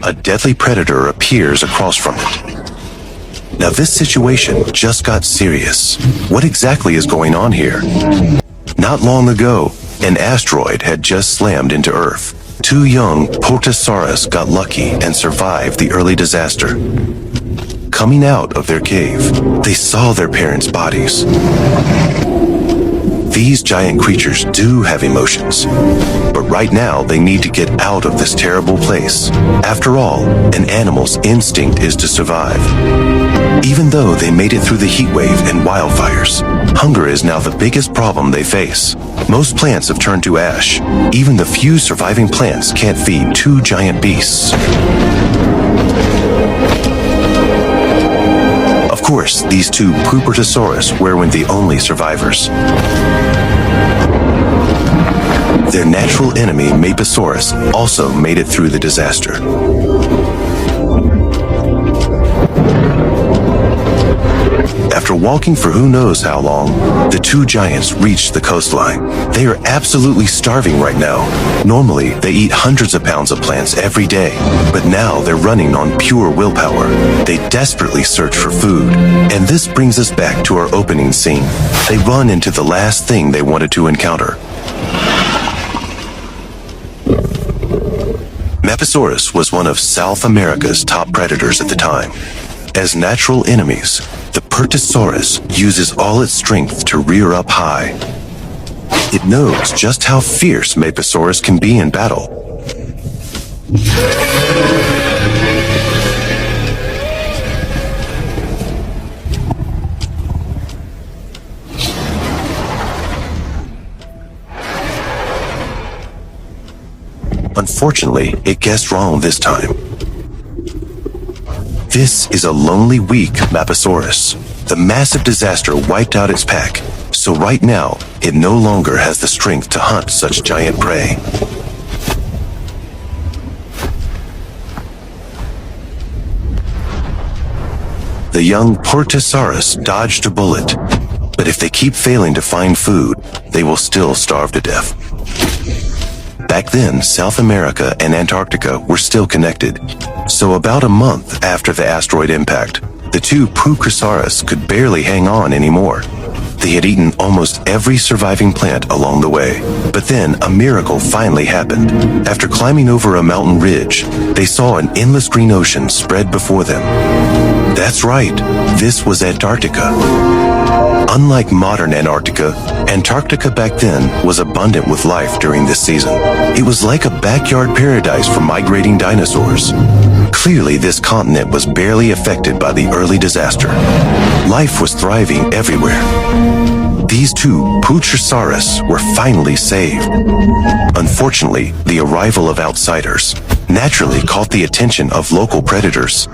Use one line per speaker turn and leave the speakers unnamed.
a deadly predator appears across from it. Now this situation just got serious. What exactly is going on here? Not long ago, an asteroid had just slammed into Earth. Two young Protosaurus got lucky and survived the early disaster. Coming out of their cave, they saw their parents' bodies. These giant creatures do have emotions, but right now they need to get out of this terrible place. After all, an animal's instinct is to survive. Even though they made it through the heat wave and wildfires, hunger is now the biggest problem they face. Most plants have turned to ash. Even the few surviving plants can't feed two giant beasts. Of course, these two Protosaurus weren't the only survivors. Their natural enemy, Meteorite, also made it through the disaster. After walking for who knows how long, the two giants reached the coastline. They are absolutely starving right now. Normally, they eat hundreds of pounds of plants every day, but now they're running on pure willpower. They desperately search for food. And this brings us back to our opening scene. They run into the last thing they wanted to encounter. Meteorite was one of South America's top predators at the time. As natural enemies, the Prehistoric uses all its strength to rear up high. It knows just how fierce Meteorite can be in battle. Unfortunately, it guessed wrong this time. This is a lonely, weak Meteorite. The massive disaster wiped out its pack, so right now, it no longer has the strength to hunt such giant prey. The young Protosaurus dodged a bullet, but if they keep failing to find food, they will still starve to death. Back then, South America and Antarctica were still connected, so about a month after the asteroid impact, the two Protosaurus could barely hang on anymore. They had eaten almost every surviving plant along the way. But then a miracle finally happened. After climbing over a mountain ridge, they saw an endless green ocean spread before them. That's right, this was Antarctica. Unlike modern Antarctica, Antarctica back then was abundant with life during this season. It was like a backyard paradise for migrating dinosaurs. Clearly, this continent was barely affected by the early disaster. Life was thriving everywhere. These two Protosaurus were finally saved. Unfortunately, the arrival of outsiders naturally caught the attention of local predators.